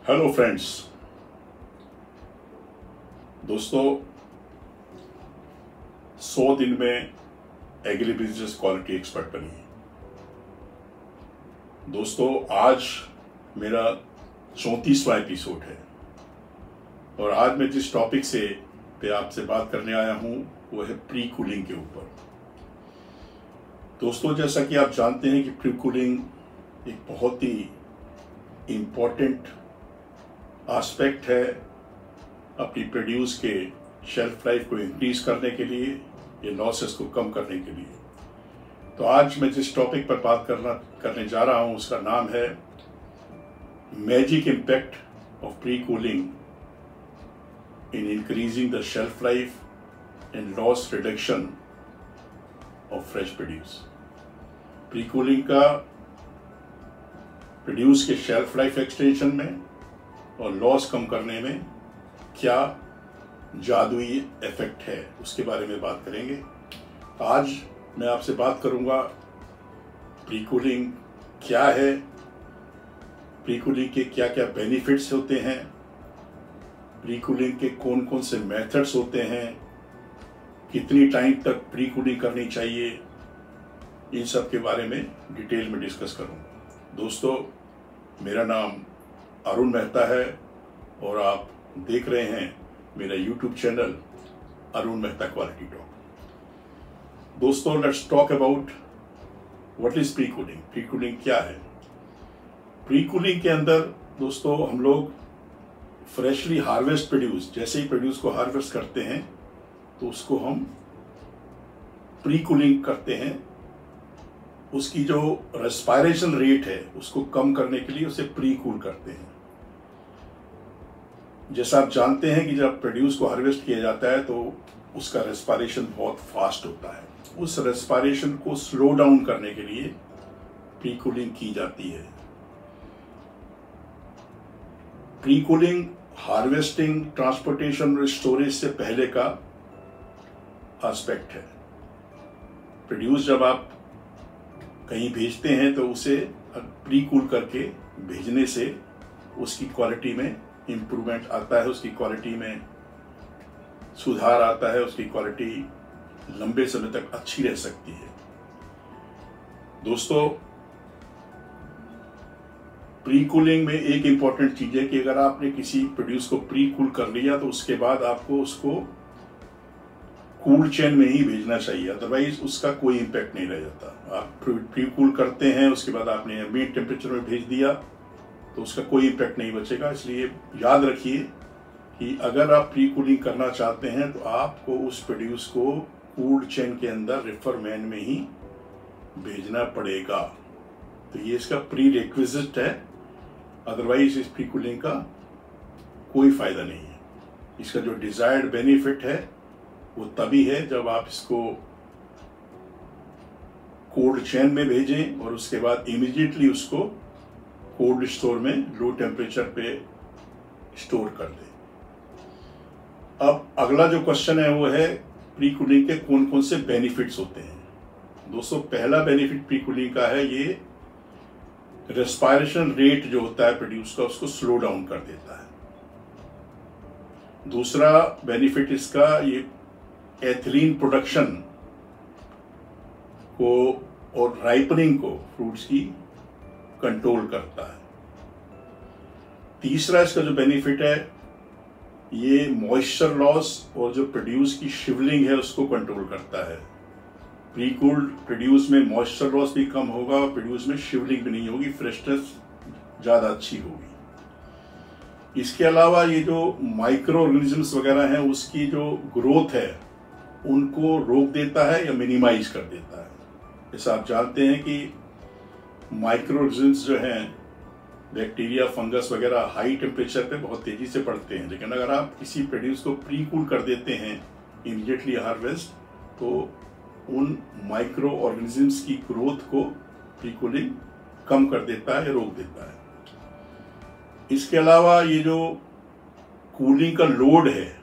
Hello friends. दोस्तों, 100 दिन में एग्री बिजनेस क्वालिटी एक्सपर्ट बनिए। दोस्तों, आज मेरा 34वां एपिसोड है और आज मैं जिस टॉपिक पे आपसे बात करने आया हूं वो है प्री कूलिंग के ऊपर। दोस्तों, जैसा कि आप जानते हैं कि प्री कूलिंग एक बहुत ही इम्पोर्टेंट एस्पेक्ट है अपनी प्रोड्यूस के शेल्फ लाइफ को इंक्रीज करने के लिए, ये लॉसेस को कम करने के लिए। तो आज मैं जिस टॉपिक पर बात करने जा रहा हूं उसका नाम है magic impact of pre cooling in increasing the shelf life and loss reduction of fresh produce. Pre cooling का प्रोड्यूस के शेल्फ लाइफ एक्सटेंशन में और लॉस कम करने में क्या जादुई इफेक्ट है उसके बारे में बात करेंगे। आज मैं आपसे बात करूंगा प्री कूलिंग क्या है, प्री कूलिंग के क्या क्या बेनिफिट्स होते हैं, प्री कूलिंग के कौन कौन से मेथड्स होते हैं, कितनी टाइम तक प्री कूलिंग करनी चाहिए, इन सब के बारे में डिटेल में डिस्कस करूंगा। दोस्तों, मेरा नाम अरुण मेहता है और आप देख रहे हैं मेरा YouTube channel Arun Mehta quality talk. दोस्तों, let's talk about what is pre cooling. Pre cooling क्या है? प्री कूलिंग के अंदर दोस्तों हम लोग फ्रेशली हार्वेस्ट प्रोड्यूस, जैसे ही प्रोड्यूस को हार्वेस्ट करते हैं तो उसको हम प्री कूलिंग करते हैं। उसकी जो रेस्पायरेशन रेट है उसको कम करने के लिए उसे प्री कूल करते हैं। जैसा आप जानते हैं कि जब प्रोड्यूस को हार्वेस्ट किया जाता है तो उसका रेस्पायरेशन बहुत फास्ट होता है। उस रेस्पायरेशन को स्लो डाउन करने के लिए प्री कूलिंग की जाती है। प्री कूलिंग हार्वेस्टिंग, ट्रांसपोर्टेशन और स्टोरेज से पहले का एस्पेक्ट है। प्रोड्यूस जब आप कहीं भेजते हैं तो उसे प्री कूल करके भेजने से उसकी क्वालिटी में इम्प्रूवमेंट आता है, उसकी क्वालिटी में सुधार आता है, उसकी क्वालिटी लंबे समय तक अच्छी रह सकती है। दोस्तों, प्री कूलिंग में एक इंपॉर्टेंट चीज है कि अगर आपने किसी प्रोड्यूस को प्री कूल कर लिया तो उसके बाद आपको उसको कूल चेन में ही भेजना चाहिए, अदरवाइज उसका कोई इम्पैक्ट नहीं रह जाता। आप प्री कूल करते हैं, उसके बाद आपने एम्बिएंट टेम्परेचर में भेज दिया तो उसका कोई इम्पैक्ट नहीं बचेगा। इसलिए याद रखिए कि अगर आप प्री कूलिंग करना चाहते हैं तो आपको उस प्रोड्यूस को कूल्ड चेन के अंदर रेफर मैन में ही भेजना पड़ेगा। तो ये इसका प्री रिक्विजिट है, अदरवाइज इस प्री कूलिंग का कोई फायदा नहीं है। इसका जो डिजायर्ड बेनिफिट है वो तभी है जब आप इसको कोल्ड चेन में भेजें और उसके बाद इमीडिएटली उसको कोल्ड स्टोर में लो टेम्परेचर पे स्टोर कर दें। अब अगला जो क्वेश्चन है वो है प्री कूलिंग के कौन कौन से बेनिफिट्स होते हैं। दोस्तों, पहला बेनिफिट प्री कूलिंग का है ये रेस्पायरेशन रेट जो होता है प्रोड्यूस का उसको स्लो डाउन कर देता है। दूसरा बेनिफिट इसका ये एथिलीन प्रोडक्शन को और राइपनिंग को फ्रूट्स की कंट्रोल करता है। तीसरा इसका जो बेनिफिट है ये मॉइस्चर लॉस और जो प्रोड्यूस की शिवलिंग है उसको कंट्रोल करता है। प्री कूल्ड प्रोड्यूस में मॉइस्चर लॉस भी कम होगा और प्रोड्यूस में शिवलिंग भी नहीं होगी, फ्रेशनेस ज्यादा अच्छी होगी। इसके अलावा ये जो माइक्रो ऑर्गेनिजम्स वगैरह हैं उसकी जो ग्रोथ है उनको रोक देता है या मिनिमाइज कर देता है। जैसा आप जानते हैं कि माइक्रो ऑर्गेनिजम्स जो हैं बैक्टीरिया, फंगस वगैरह हाई टेम्परेचर पे बहुत तेजी से बढ़ते हैं, लेकिन अगर आप किसी प्रोड्यूस को प्री कूल कर देते हैं इमीडिएटली हार्वेस्ट तो उन माइक्रो ऑर्गेनिजम्स की ग्रोथ को प्री कूलिंग कम कर देता है, रोक देता है। इसके अलावा ये जो कूलिंग का लोड है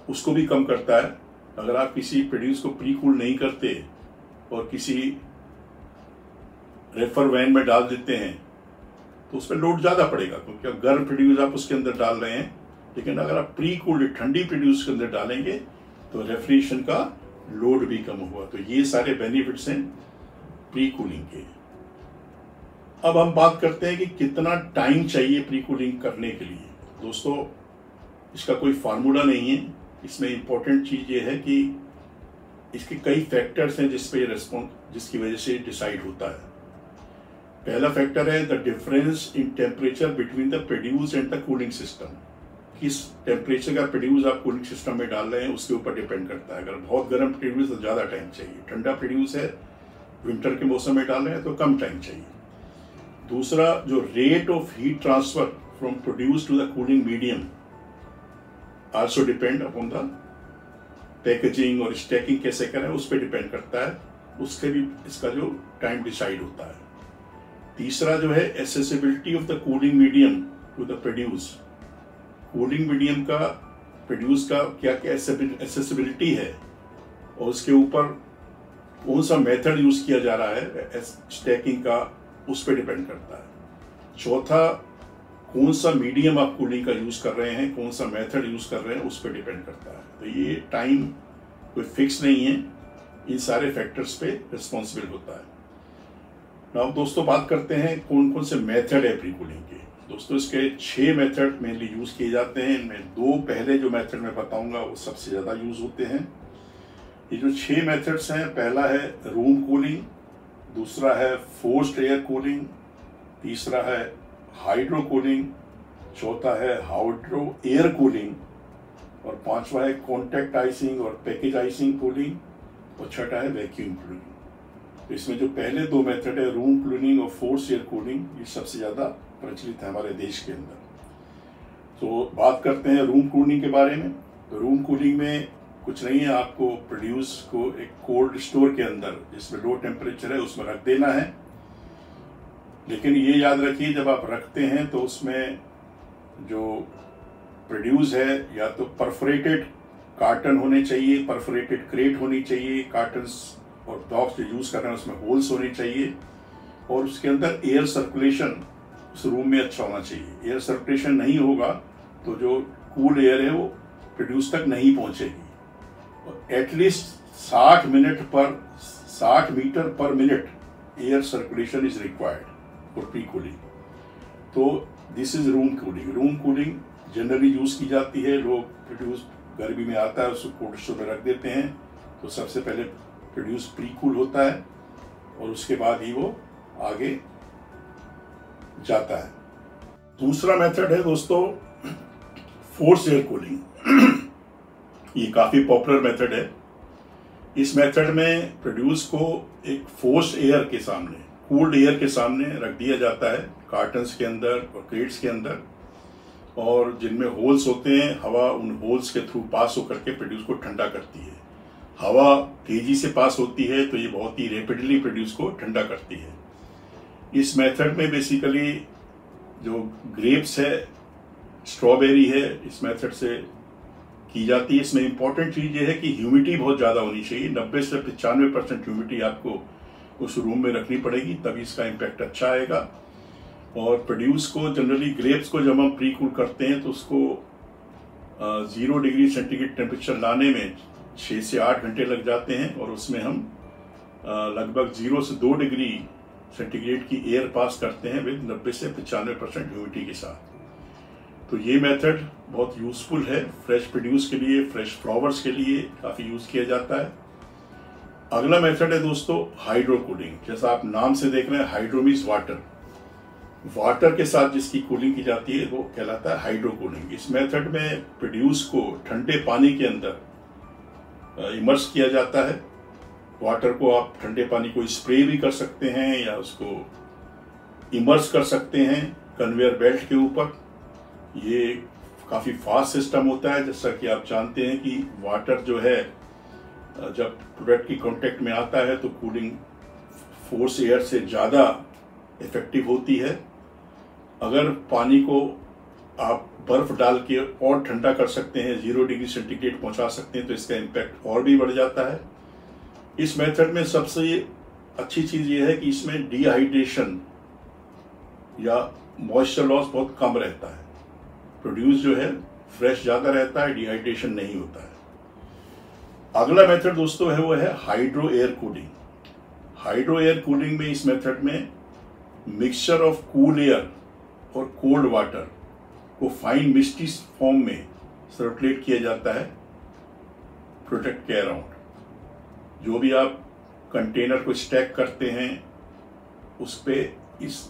उसको भी कम करता है। अगर आप किसी प्रोड्यूस को प्री कूल नहीं करते और किसी रेफर वैन में डाल देते हैं तो उस पर लोड ज़्यादा पड़ेगा, क्योंकि अब गर्म प्रोड्यूस आप उसके अंदर डाल रहे हैं। लेकिन अगर आप प्री कूल्ड ठंडी प्रोड्यूस के अंदर डालेंगे तो रेफ्रिजरेशन का लोड भी कम हुआ। तो ये सारे बेनिफिट्स हैं प्री कूलिंग के। अब हम बात करते हैं कि कितना टाइम चाहिए प्री कूलिंग करने के लिए। दोस्तों, इसका कोई फार्मूला नहीं है। इसमें इंपॉर्टेंट चीज़ ये है कि इसके कई फैक्टर्स हैं जिसकी वजह से डिसाइड होता है। पहला फैक्टर है the difference in temperature between the produce and the cooling system. किस टेम्परेचर का प्रोड्यूस आप कूलिंग सिस्टम में डाल रहे हैं उसके ऊपर डिपेंड करता है। अगर बहुत गर्म प्रोड्यूस तो ज़्यादा टाइम चाहिए, ठंडा प्रोड्यूस है विंटर के मौसम में डाल रहे हैं तो कम टाइम चाहिए। दूसरा, जो rate of heat transfer from produce to the cooling medium also depend upon the packaging और स्टैकिंग कैसे करें उस पर डिपेंड करता है, उससे भी इसका जो टाइम डिसाइड होता है। तीसरा जो है accessibility of the cooling medium to the produce. Cooling medium का प्रोड्यूस का क्या क्या एसेसिबिलिटी है और उसके ऊपर कौन सा मेथड यूज किया जा रहा है स्टैकिंग का, उस पर डिपेंड करता है। चौथा, कौन सा मीडियम आप कूलिंग का यूज कर रहे हैं, कौन सा मेथड यूज कर रहे हैं उस पर डिपेंड करता है। तो ये टाइम कोई फिक्स नहीं है, इन सारे फैक्टर्स पे रिस्पॉन्सिबल होता है। अब दोस्तों बात करते हैं कौन कौन से मेथड है प्री कूलिंग के। दोस्तों, इसके 6 मेथड मेनली यूज किए जाते हैं। इनमें 2 पहले जो मेथड मैं बताऊंगा वो सबसे ज़्यादा यूज होते हैं। ये जो 6 मेथड्स हैं, पहला है रूम कूलिंग, दूसरा है फोर्स्ड एयर कूलिंग, तीसरा है हाइड्रो कूलिंग, चौथा है हाइड्रो एयर कूलिंग, और 5वां है कॉन्टैक्ट आइसिंग और पैकेज आइसिंग कूलिंग, और छठा है वैक्यूम कूलिंग। तो इसमें जो पहले 2 मेथड है रूम कूलिंग और फोर्स एयर कूलिंग, ये सबसे ज़्यादा प्रचलित है हमारे देश के अंदर। तो बात करते हैं रूम कूलिंग के बारे में। तो रूम कूलिंग में कुछ नहीं है, आपको प्रोड्यूस को एक कोल्ड स्टोर के अंदर जिसमें लो टेम्परेचर है उसमें रख देना है। लेकिन ये याद रखिए, जब आप रखते हैं तो उसमें जो प्रोड्यूस है या तो परफोरेटेड कार्टन होने चाहिए, परफोरेटेड क्रेट होनी चाहिए, कार्टन्स और बॉक्स जो यूज कर रहे हैं उसमें होल्स होने चाहिए, और उसके अंदर एयर सर्कुलेशन उस रूम में अच्छा होना चाहिए। एयर सर्कुलेशन नहीं होगा तो जो कूल एयर है वो प्रोड्यूस तक नहीं पहुंचेगी। At least 60 metre per minute air circulation is required for pre cooling. तो this is room cooling. Room cooling generally use की जाती है। लोग प्रोड्यूस गर्मी में आता है उसको कोल्ड स्टोर में रख देते हैं, तो सबसे पहले प्रोड्यूस प्री कूल होता है और उसके बाद ही वो आगे जाता है। दूसरा मेथड है दोस्तों फोर्स एयर कूलिंग। ये काफी पॉपुलर मेथड है। इस मेथड में प्रोड्यूस को एक फोर्स एयर के सामने, कूल्ड एयर के सामने रख दिया जाता है, कार्टन्स के अंदर और क्रेट्स के अंदर, और जिनमें होल्स होते हैं, हवा उन होल्स के थ्रू पास होकर के प्रोड्यूस को ठंडा करती है। हवा तेजी से पास होती है तो ये बहुत ही रैपिडली प्रोड्यूस को ठंडा करती है। इस मेथड में बेसिकली जो ग्रेप्स है, स्ट्रॉबेरी है, इस मेथड से की जाती है। इसमें इंपॉर्टेंट चीज ये है कि ह्यूमिडिटी बहुत ज़्यादा होनी चाहिए। 90 से 95% ह्यूमिडिटी आपको उस रूम में रखनी पड़ेगी, तभी इसका इम्पैक्ट अच्छा आएगा। और प्रोड्यूस को जनरली ग्रेप्स को जब हम प्री कूल करते हैं तो उसको 0 डिग्री सेंटीग्रेड टेम्परेचर लाने में 6 से 8 घंटे लग जाते हैं, और उसमें हम लगभग 0 से 2 डिग्री सेंटीग्रेड की एयर पास करते हैं विद 90 से 95% ह्यूमिडिटी के साथ। तो ये मेथड बहुत यूजफुल है फ्रेश प्रोड्यूस के लिए, फ्रेश फ्लावर्स के लिए काफ़ी यूज किया जाता है। अगला मेथड है दोस्तों हाइड्रो कूलिंग। जैसा आप नाम से देख रहे हैं, हाइड्रो मीन्स वाटर। वाटर के साथ जिसकी कूलिंग की जाती है वो कहलाता है हाइड्रो कूलिंग। इस मेथड में प्रोड्यूस को ठंडे पानी के अंदर इमर्स किया जाता है। वाटर को आप ठंडे पानी को स्प्रे भी कर सकते हैं या उसको इमर्स कर सकते हैं कन्वेयर बेल्ट के ऊपर। ये काफ़ी फास्ट सिस्टम होता है। जैसा कि आप जानते हैं कि वाटर जो है जब प्रोडक्ट की कांटेक्ट में आता है तो कूलिंग फोर्स एयर से ज़्यादा इफेक्टिव होती है। अगर पानी को आप बर्फ डाल के और ठंडा कर सकते हैं, 0 डिग्री सेंटीग्रेड पहुंचा सकते हैं, तो इसका इम्पैक्ट और भी बढ़ जाता है। इस मेथड में सबसे अच्छी चीज़ ये है कि इसमें डिहाइड्रेशन या मॉइस्चर लॉस बहुत कम रहता है, प्रोड्यूस जो है फ्रेश ज़्यादा रहता है, डिहाइड्रेशन नहीं होता है। अगला मेथड दोस्तों है वो है hydro air cooling. Hydro air cooling में इस मेथड में मिक्सचर ऑफ कूल एयर और कोल्ड वाटर को फाइन मिस्टी फॉर्म में सर्कुलेट किया जाता है प्रोडक्ट के अराउंड। जो भी आप कंटेनर को स्टैक करते हैं उस पे इस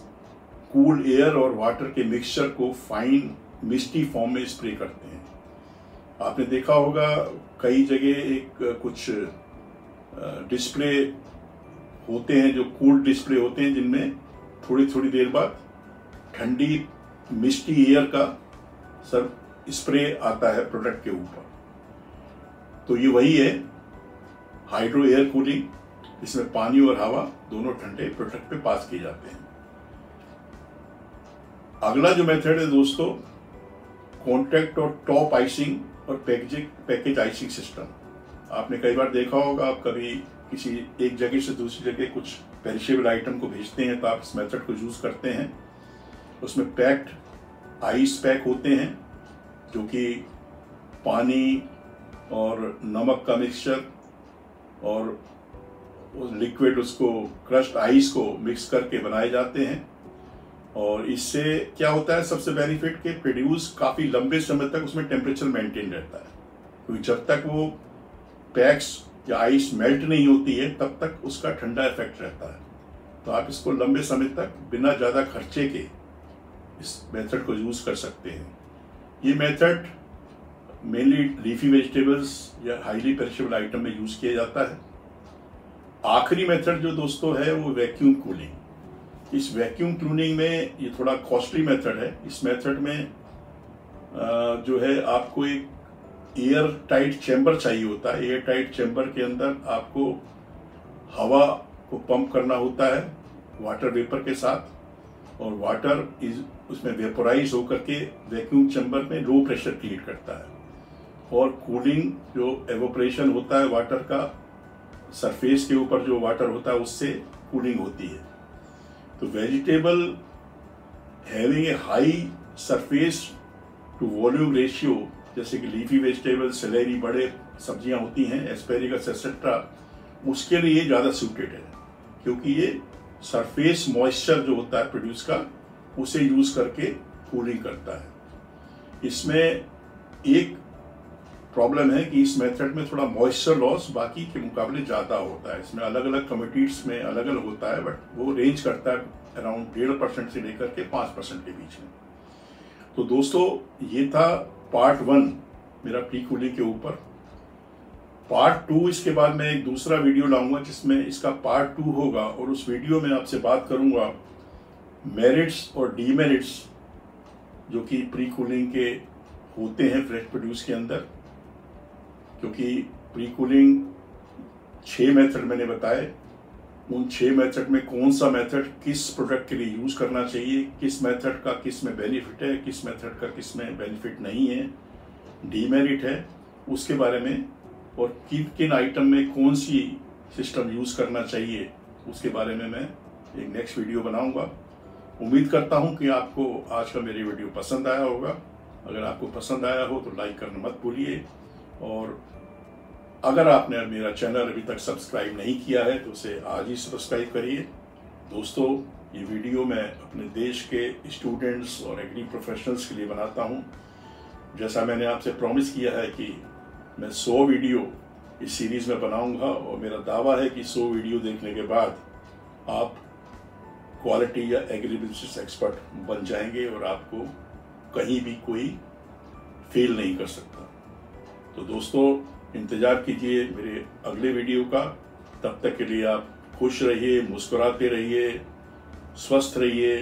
कूल एयर और वाटर के मिक्सचर को फाइन मिस्टी फॉर्म में स्प्रे करते हैं। आपने देखा होगा कई जगह एक कुछ डिस्प्ले होते हैं जो कूल डिस्प्ले होते हैं, जिनमें थोड़ी थोड़ी देर बाद ठंडी मिस्टी एयर का स्प्रे आता है प्रोडक्ट के ऊपर। तो ये वही है हाइड्रो एयर कूलिंग। इसमें पानी और हवा दोनों ठंडे प्रोडक्ट पे पास किए जाते हैं। अगला जो मेथड है दोस्तों, कॉन्टैक्ट और टॉप आइसिंग और पैकेज आइसिंग सिस्टम। आपने कई बार देखा होगा, आप कभी किसी एक जगह से दूसरी जगह कुछ पेरिशेबल आइटम को भेजते हैं तो आप इस मेथड को यूज करते हैं। उसमें पैक्ड आइस पैक होते हैं जो कि पानी और नमक का मिक्सचर और लिक्विड उसको क्रश्ड आइस को मिक्स करके बनाए जाते हैं। और इससे क्या होता है, सबसे बेनिफिट के प्रोड्यूस काफ़ी लंबे समय तक उसमें टेम्परेचर मेंटेन रहता है, क्योंकि जब तक वो पैक्स या आइस मेल्ट नहीं होती है तब तक उसका ठंडा इफेक्ट रहता है। तो आप इसको लंबे समय तक बिना ज़्यादा खर्चे के इस मेथड को यूज़ कर सकते हैं। ये मेथड मेनली लीफी वेजिटेबल्स या हाईली पेरिशेबल आइटम में यूज़ किया जाता है। आखिरी मेथड जो दोस्तों है वो वैक्यूम कूलिंग। इस वैक्यूम कूलिंग में ये थोड़ा कॉस्टली मेथड है। इस मेथड में जो है आपको एक एयर टाइट चैम्बर चाहिए होता है। एयर टाइट चैम्बर के अंदर आपको हवा को पंप करना होता है वाटर वेपर के साथ, और वाटर उसमें वेपोराइज होकर के वैक्यूम चैम्बर में लो प्रेशर क्रिएट करता है, और कूलिंग जो एवोपरेशन होता है वाटर का सरफेस के ऊपर जो वाटर होता है उससे कूलिंग होती है। तो vegetable having a high surface to volume ratio, जैसे कि लीफी वेजिटेबल, सेलेरी, बड़े सब्जियां होती हैं, एस्पेरिगस एक्सेट्रा, उसके लिए ज़्यादा सूटेड है, क्योंकि ये सरफेस मॉइस्चर जो होता है प्रोड्यूस का उसे यूज करके कूलिंग करता है। इसमें एक प्रॉब्लम है कि इस मेथड में थोड़ा मॉइस्चर लॉस बाकी के मुकाबले ज़्यादा होता है। इसमें अलग अलग कम्युनिटीज में अलग अलग होता है, बट वो रेंज करता है अराउंड 1.5% से लेकर के 5% के बीच में। तो दोस्तों ये था पार्ट 1 मेरा प्री कूलिंग के ऊपर। पार्ट 2 इसके बाद मैं एक दूसरा वीडियो लाऊंगा जिसमें इसका पार्ट 2 होगा, और उस वीडियो में आपसे बात करूंगा मेरिट्स और डीमेरिट्स जो कि प्री कूलिंग के होते हैं फ्रेश प्रोड्यूस के अंदर। क्योंकि प्री कूलिंग 6 मेथड मैंने बताए, उन 6 मेथड में कौन सा मेथड किस प्रोडक्ट के लिए यूज करना चाहिए, किस मेथड का किस में बेनिफिट है, किस मेथड का किस में बेनिफिट नहीं है, डीमेरिट है उसके बारे में, और किन किन आइटम में कौन सी सिस्टम यूज करना चाहिए उसके बारे में मैं एक नेक्स्ट वीडियो बनाऊंगा। उम्मीद करता हूं कि आपको आज का मेरी वीडियो पसंद आया होगा। अगर आपको पसंद आया हो तो लाइक करना मत भूलिए, और अगर आपने मेरा चैनल अभी तक सब्सक्राइब नहीं किया है तो उसे आज ही सब्सक्राइब करिए। दोस्तों ये वीडियो मैं अपने देश के स्टूडेंट्स और एग्री प्रोफेशनल्स के लिए बनाता हूं। जैसा मैंने आपसे प्रॉमिस किया है कि मैं 100 वीडियो इस सीरीज में बनाऊंगा, और मेरा दावा है कि 100 वीडियो देखने के बाद आप क्वालिटी या एग्री बिजनेस एक्सपर्ट बन जाएंगे और आपको कहीं भी कोई फेल नहीं कर सकता। तो दोस्तों इंतजार कीजिए मेरे अगले वीडियो का। तब तक के लिए आप खुश रहिए, मुस्कुराते रहिए, स्वस्थ रहिए,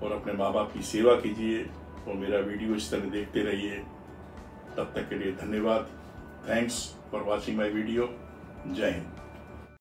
और अपने माँ बाप की सेवा कीजिए, और मेरा वीडियो इस तरह देखते रहिए। तब तक के लिए धन्यवाद। Thanks for watching my video. जय हिंद।